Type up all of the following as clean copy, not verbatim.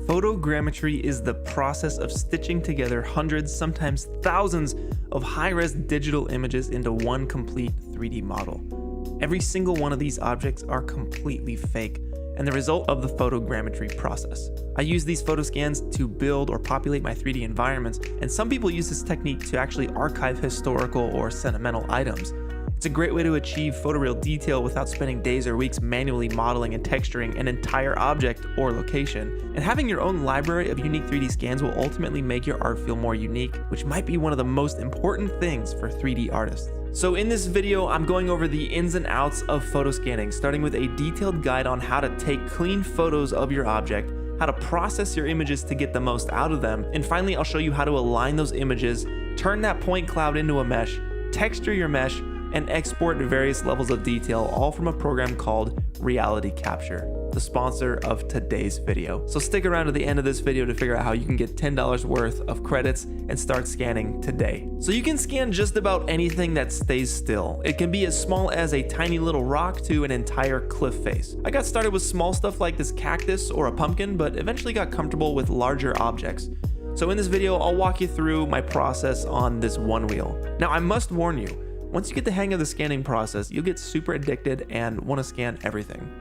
Photogrammetry is the process of stitching together hundreds, sometimes thousands, of high-res digital images into one complete 3D model. Every single one of these objects are completely fake, and the result of the photogrammetry process. I use these photo scans to build or populate my 3D environments, and some people use this technique to actually archive historical or sentimental items. It's a great way to achieve photoreal detail without spending days or weeks manually modeling and texturing an entire object or location. And having your own library of unique 3D scans will ultimately make your art feel more unique, which might be one of the most important things for 3D artists. So in this video, I'm going over the ins and outs of photo scanning, starting with a detailed guide on how to take clean photos of your object, how to process your images to get the most out of them, and finally I'll show you how to align those images, turn that point cloud into a mesh, texture your mesh, and export various levels of detail, all from a program called Reality Capture, the sponsor of today's video. So stick around to the end of this video to figure out how you can get $10 worth of credits and start scanning today. So you can scan just about anything that stays still. It can be as small as a tiny little rock to an entire cliff face. I got started with small stuff like this cactus or a pumpkin, but eventually got comfortable with larger objects. So in this video, I'll walk you through my process on this one wheel. Now I must warn you, once you get the hang of the scanning process, you'll get super addicted and want to scan everything.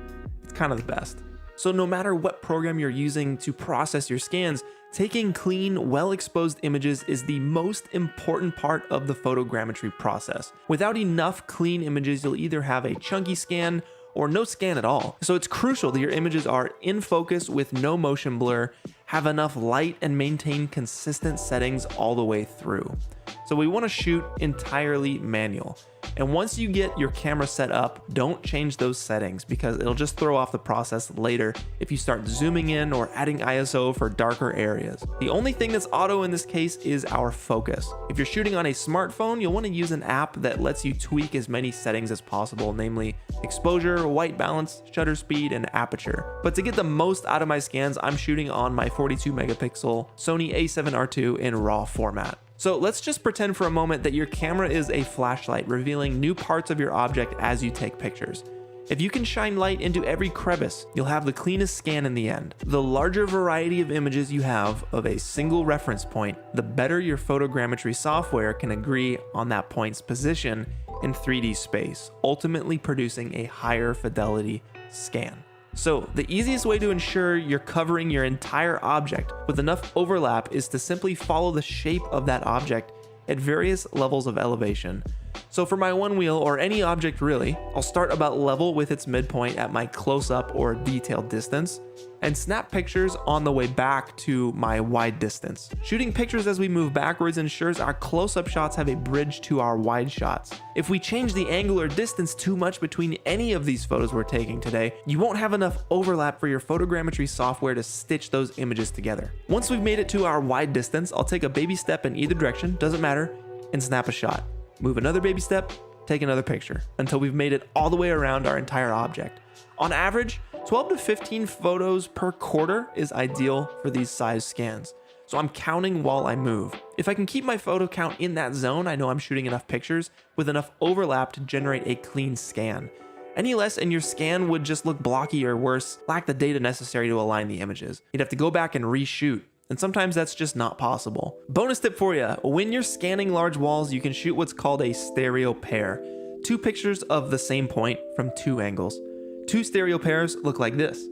It's kind of the best. So no matter what program you're using to process your scans, taking clean, well-exposed images is the most important part of the photogrammetry process. Without enough clean images, you'll either have a chunky scan or no scan at all. So it's crucial that your images are in focus with no motion blur, have enough light, and maintain consistent settings all the way through. So we want to shoot entirely manual. And once you get your camera set up, don't change those settings because it'll just throw off the process later if you start zooming in or adding ISO for darker areas. The only thing that's auto in this case is our focus. If you're shooting on a smartphone, you'll want to use an app that lets you tweak as many settings as possible, namely exposure, white balance, shutter speed, and aperture. But to get the most out of my scans, I'm shooting on my 42 megapixel Sony a7R II in RAW format. So let's just pretend for a moment that your camera is a flashlight revealing new parts of your object as you take pictures. If you can shine light into every crevice, you'll have the cleanest scan in the end. The larger variety of images you have of a single reference point, the better your photogrammetry software can agree on that point's position in 3D space, ultimately producing a higher fidelity scan. So the easiest way to ensure you're covering your entire object with enough overlap is to simply follow the shape of that object at various levels of elevation. So for my one wheel, or any object really, I'll start about level with its midpoint at my close-up or detailed distance, and snap pictures on the way back to my wide distance. Shooting pictures as we move backwards ensures our close-up shots have a bridge to our wide shots. If we change the angle or distance too much between any of these photos we're taking today, you won't have enough overlap for your photogrammetry software to stitch those images together. Once we've made it to our wide distance, I'll take a baby step in either direction, doesn't matter, and snap a shot. Move another baby step, take another picture, until we've made it all the way around our entire object. On average, 12 to 15 photos per quarter is ideal for these size scans. So I'm counting while I move. If I can keep my photo count in that zone, I know I'm shooting enough pictures with enough overlap to generate a clean scan. Any less and your scan would just look blocky or worse, lack the data necessary to align the images. You'd have to go back and reshoot. And sometimes that's just not possible. Bonus tip for you, when you're scanning large walls, you can shoot what's called a stereo pair. Two pictures of the same point from two angles. Two stereo pairs look like this.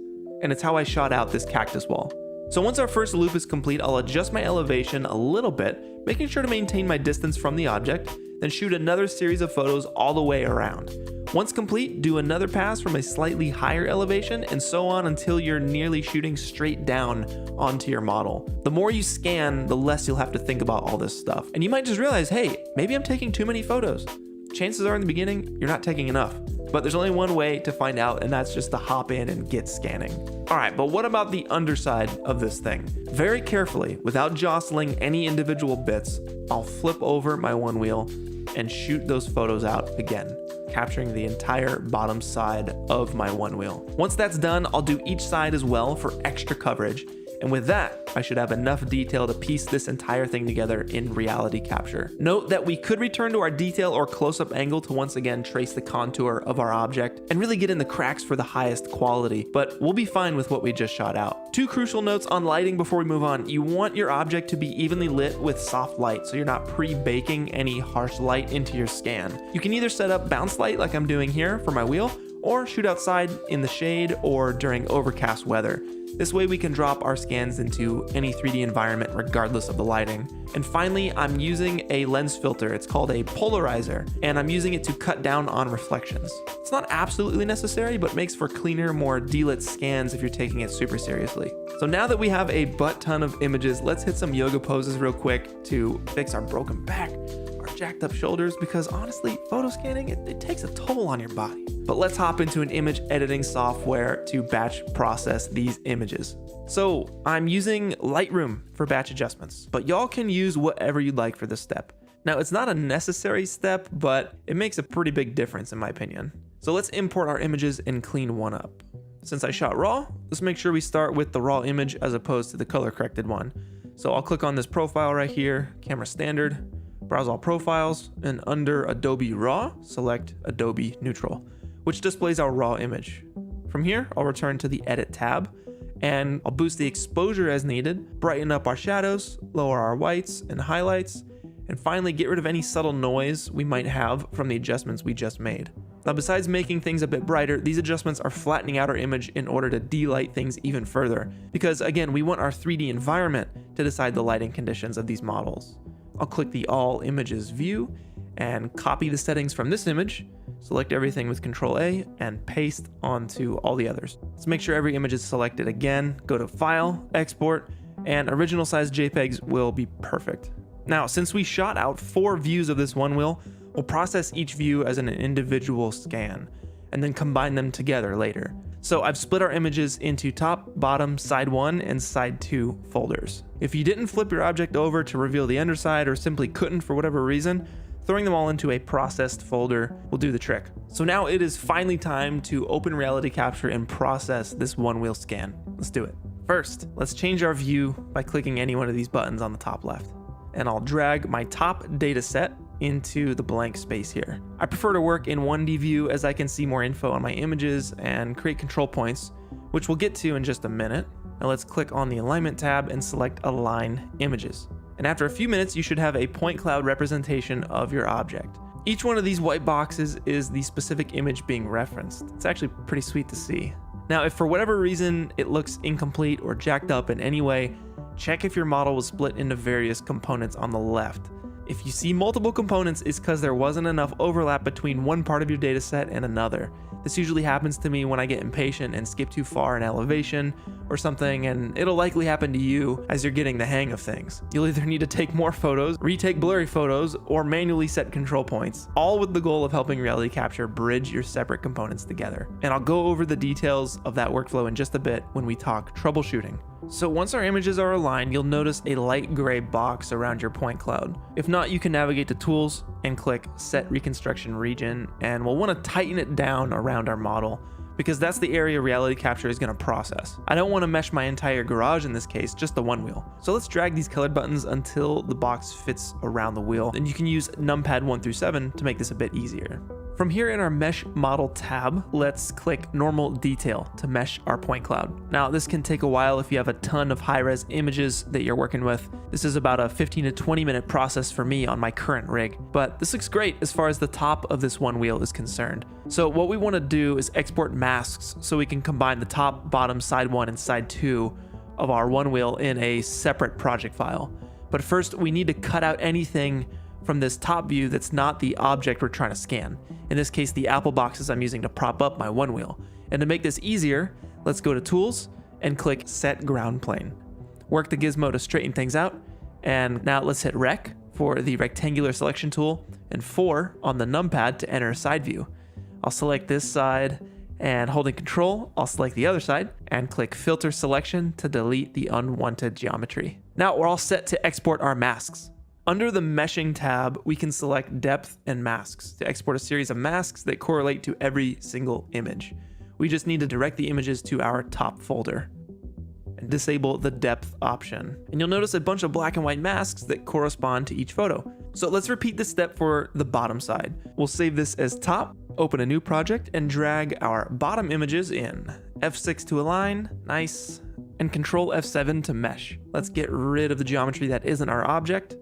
And it's how I shot out this cactus wall. So once our first loop is complete, I'll adjust my elevation a little bit, making sure to maintain my distance from the object, then shoot another series of photos all the way around. Once complete, do another pass from a slightly higher elevation, and so on until you're nearly shooting straight down onto your model. The more you scan, the less you'll have to think about all this stuff. And you might just realize, hey, maybe I'm taking too many photos. Chances are in the beginning, you're not taking enough. But there's only one way to find out, and that's just to hop in and get scanning. All right, but what about the underside of this thing? Very carefully, without jostling any individual bits, I'll flip over my one wheel and shoot those photos out again, capturing the entire bottom side of my one wheel. Once that's done, I'll do each side as well for extra coverage, And with that, I should have enough detail to piece this entire thing together in Reality Capture. Note that we could return to our detail or close-up angle to once again trace the contour of our object and really get in the cracks for the highest quality, but we'll be fine with what we just shot out. Two crucial notes on lighting before we move on. You want your object to be evenly lit with soft light, so you're not pre-baking any harsh light into your scan. You can either set up bounce light like I'm doing here for my wheel, or shoot outside in the shade or during overcast weather. This way we can drop our scans into any 3D environment regardless of the lighting. And finally, I'm using a lens filter. It's called a polarizer, and I'm using it to cut down on reflections. It's not absolutely necessary, but makes for cleaner, more delit scans if you're taking it super seriously. So now that we have a butt ton of images, let's hit some yoga poses real quick to fix our broken back, our jacked up shoulders, because honestly, photo scanning, it takes a toll on your body. But let's hop into an image editing software to batch process these images. So I'm using Lightroom for batch adjustments, but y'all can use whatever you'd like for this step. Now, it's not a necessary step, but it makes a pretty big difference in my opinion. So let's import our images and clean one up. Since I shot raw, let's make sure we start with the raw image as opposed to the color corrected one. So I'll click on this profile right here, camera standard, browse all profiles, and under Adobe Raw, select Adobe Neutral, which displays our raw image. From here, I'll return to the Edit tab, and I'll boost the exposure as needed, brighten up our shadows, lower our whites and highlights, and finally get rid of any subtle noise we might have from the adjustments we just made. Now, besides making things a bit brighter, these adjustments are flattening out our image in order to delight things even further, because again, we want our 3D environment to decide the lighting conditions of these models. I'll click the All Images view and copy the settings from this image, select everything with Control A, and paste onto all the others. Let's make sure every image is selected again, go to File, Export, and original size JPEGs will be perfect. Now, since we shot out 4 views of this one wheel, we'll process each view as an individual scan, and then combine them together later. So I've split our images into top, bottom, side 1, and side 2 folders. If you didn't flip your object over to reveal the underside or simply couldn't for whatever reason, throwing them all into a processed folder will do the trick. So now it is finally time to open Reality Capture and process this one wheel scan. Let's do it. First, let's change our view by clicking any one of these buttons on the top left. And I'll drag my top data set into the blank space here. I prefer to work in 1D view as I can see more info on my images and create control points, which we'll get to in just a minute. Now let's click on the Alignment tab and select Align Images. And after a few minutes, you should have a point cloud representation of your object. Each one of these white boxes is the specific image being referenced. It's actually pretty sweet to see. Now, if for whatever reason it looks incomplete or jacked up in any way, check if your model was split into various components on the left. If you see multiple components, it's because there wasn't enough overlap between one part of your dataset and another. This usually happens to me when I get impatient and skip too far in elevation or something, and it'll likely happen to you as you're getting the hang of things. You'll either need to take more photos, retake blurry photos, or manually set control points, all with the goal of helping Reality Capture bridge your separate components together. And I'll go over the details of that workflow in just a bit when we talk troubleshooting. So once our images are aligned, you'll notice a light gray box around your point cloud. If not, you can navigate to Tools and click Set Reconstruction Region, and we'll want to tighten it down around our model because that's the area Reality Capture is going to process. I don't want to mesh my entire garage in this case, just the one wheel. So let's drag these colored buttons until the box fits around the wheel, and you can use numpad 1 through 7 to make this a bit easier. From here in our Mesh Model tab, let's click Normal Detail to mesh our point cloud. Now, this can take a while if you have a ton of high-res images that you're working with. This is about a 15 to 20 minute process for me on my current rig, but this looks great as far as the top of this one wheel is concerned. So what we want to do is export masks so we can combine the top, bottom, side 1, and side 2 of our one wheel in a separate project file. But first, we need to cut out anything from this top view that's not the object we're trying to scan. In this case, the Apple boxes I'm using to prop up my one wheel. And to make this easier, let's go to Tools and click Set Ground Plane. Work the gizmo to straighten things out. And now let's hit Rec for the rectangular selection tool and 4 on the numpad to enter side view. I'll select this side, and holding Control, I'll select the other side and click Filter Selection to delete the unwanted geometry. Now we're all set to export our masks. Under the Meshing tab, we can select Depth and Masks to export a series of masks that correlate to every single image. We just need to direct the images to our top folder. and disable the depth option. And you'll notice a bunch of black and white masks that correspond to each photo. So let's repeat this step for the bottom side. We'll save this as top, open a new project, and drag our bottom images in. F6 to align, nice, and Control F7 to mesh. Let's get rid of the geometry that isn't our object.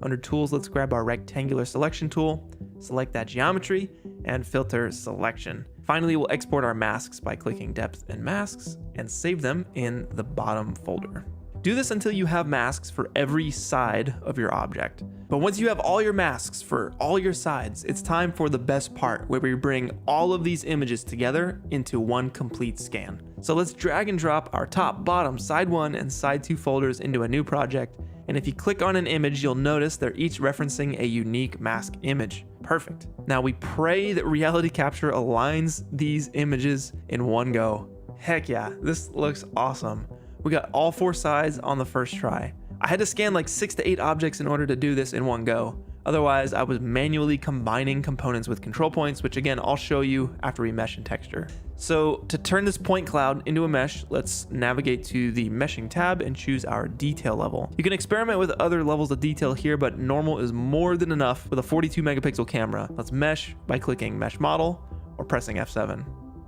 Under Tools, let's grab our rectangular selection tool, select that geometry, and filter selection. Finally, we'll export our masks by clicking Depth and Masks and save them in the bottom folder. Do this until you have masks for every side of your object. But once you have all your masks for all your sides, it's time for the best part, where we bring all of these images together into one complete scan. So let's drag and drop our top, bottom, side 1, and side 2 folders into a new project. And if you click on an image, you'll notice they're each referencing a unique mask image. Perfect. Now we pray that Reality Capture aligns these images in one go. Heck yeah, this looks awesome. We got all 4 sides on the first try. I had to scan like 6 to 8 objects in order to do this in one go. Otherwise, I was manually combining components with control points, which again, I'll show you after we mesh and texture. So to turn this point cloud into a mesh, let's navigate to the meshing tab and choose our detail level. You can experiment with other levels of detail here, but normal is more than enough with a 42 megapixel camera. Let's mesh by clicking mesh model or pressing F7.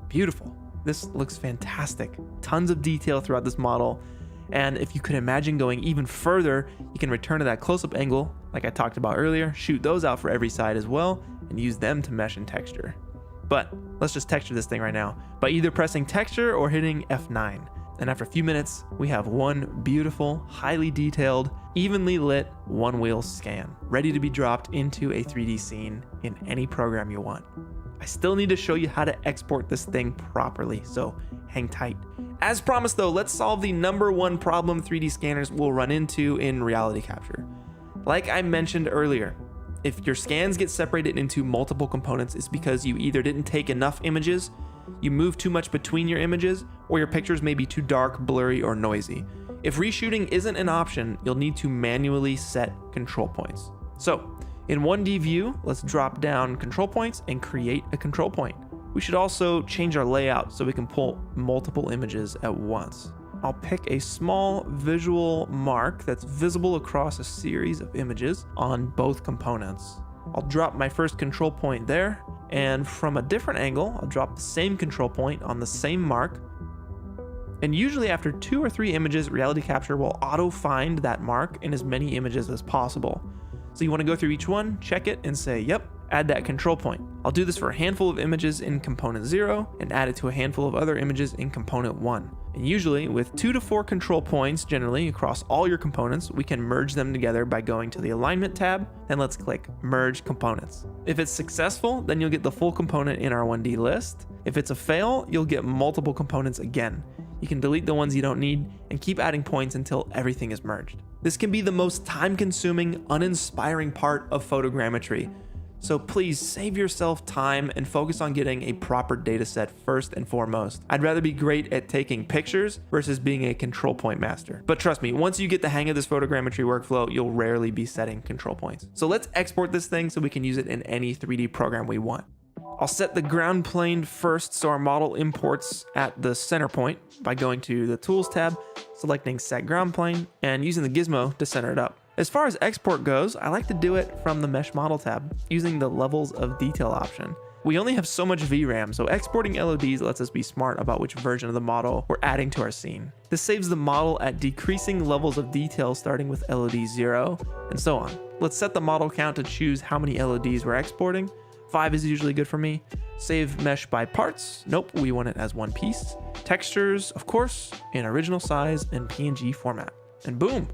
Beautiful. This looks fantastic. Tons of detail throughout this model. And if you could imagine going even further, you can return to that close-up angle like I talked about earlier, shoot those out for every side as well, and use them to mesh and texture. But let's just texture this thing right now by either pressing texture or hitting F9. And after a few minutes, we have one beautiful, highly detailed, evenly lit one-wheel scan, ready to be dropped into a 3D scene in any program you want. I still need to show you how to export this thing properly, so hang tight. As promised though, let's solve the #1 problem 3D scanners will run into in Reality Capture. Like I mentioned earlier, if your scans get separated into multiple components, it's because you either didn't take enough images, you move too much between your images, or your pictures may be too dark, blurry, or noisy. If reshooting isn't an option, you'll need to manually set control points. So, in 1D view, let's drop down control points and create a control point. We should also change our layout so we can pull multiple images at once. I'll pick a small visual mark that's visible across a series of images on both components. I'll drop my first control point there, and from a different angle, I'll drop the same control point on the same mark. And usually after 2 or 3 images, Reality Capture will auto-find that mark in as many images as possible. So you want to go through each one, check it, and say, yep, add that control point. I'll do this for a handful of images in component 0 and add it to a handful of other images in component 1. And usually with 2 to 4 control points generally across all your components, we can merge them together by going to the alignment tab, and let's click merge components. If it's successful, then you'll get the full component in our 1D list. If it's a fail, you'll get multiple components again. You can delete the ones you don't need and keep adding points until everything is merged. This can be the most time-consuming, uninspiring part of photogrammetry. So please save yourself time and focus on getting a proper data set first and foremost. I'd rather be great at taking pictures versus being a control point master. But trust me, once you get the hang of this photogrammetry workflow, you'll rarely be setting control points. So let's export this thing so we can use it in any 3D program we want. I'll set the ground plane first so our model imports at the center point by going to the Tools tab, selecting Set Ground Plane, and using the gizmo to center it up. As far as export goes, I like to do it from the Mesh Model tab, using the Levels of Detail option. We only have so much VRAM, so exporting LODs lets us be smart about which version of the model we're adding to our scene. This saves the model at decreasing levels of detail starting with LOD 0, and so on. Let's set the model count to choose how many LODs we're exporting. 5 is usually good for me. Save mesh by parts. Nope, we want it as one piece. Textures, of course, in original size and PNG format. And boom,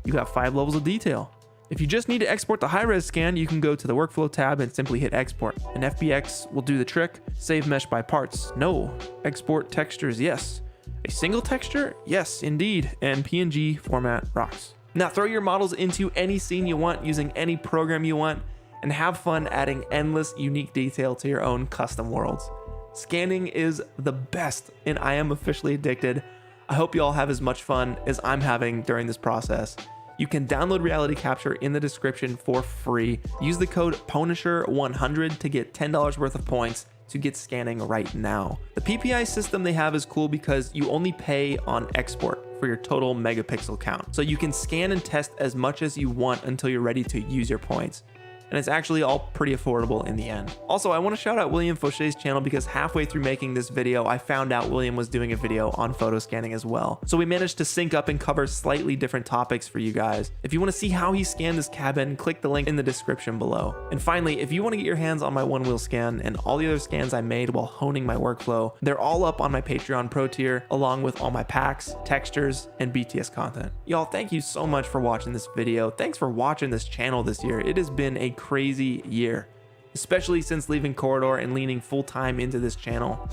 you got 5 levels of detail. If you just need to export the high-res scan, you can go to the workflow tab and simply hit export. And FBX will do the trick. Save mesh by parts. No. Export textures, yes. A single texture? Yes, indeed. And PNG format rocks. Now throw your models into any scene you want using any program you want, and have fun adding endless unique detail to your own custom worlds. Scanning is the best, and I am officially addicted. I hope you all have as much fun as I'm having during this process. You can download Reality Capture in the description for free. Use the code PUNISHER100 to get $10 worth of points to get scanning right now. The PPI system they have is cool because you only pay on export for for your total megapixel count. So you can scan and test as much as you want until you're ready to use your points. And it's actually all pretty affordable in the end. Also, I want to shout out William Fauché's channel because halfway through making this video, I found out William was doing a video on photo scanning as well. So we managed to sync up and cover slightly different topics for you guys. If you want to see how he scanned this cabin, click the link in the description below. And finally, if you want to get your hands on my one wheel scan and all the other scans I made while honing my workflow, they're all up on my Patreon Pro tier, along with all my packs, textures, and BTS content. Y'all, thank you so much for watching this video. Thanks for watching this channel this year. It has been a crazy year, especially since leaving Corridor and leaning full-time into this channel.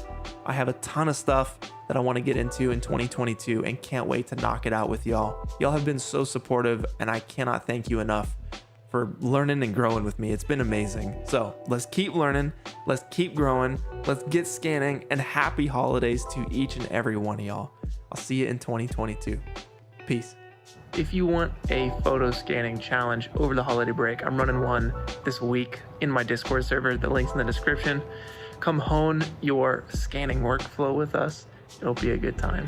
I have a ton of stuff that I want to get into in 2022 and can't wait to knock it out with y'all. Y'all have been so supportive and I cannot thank you enough for learning and growing with me. It's been amazing. So let's keep learning, let's keep growing, let's get scanning, and happy holidays to each and every one of y'all. I'll see you in 2022. Peace. If you want a photo scanning challenge over the holiday break, I'm running one this week in my Discord server. The link's in the description. Come hone your scanning workflow with us. It'll be a good time.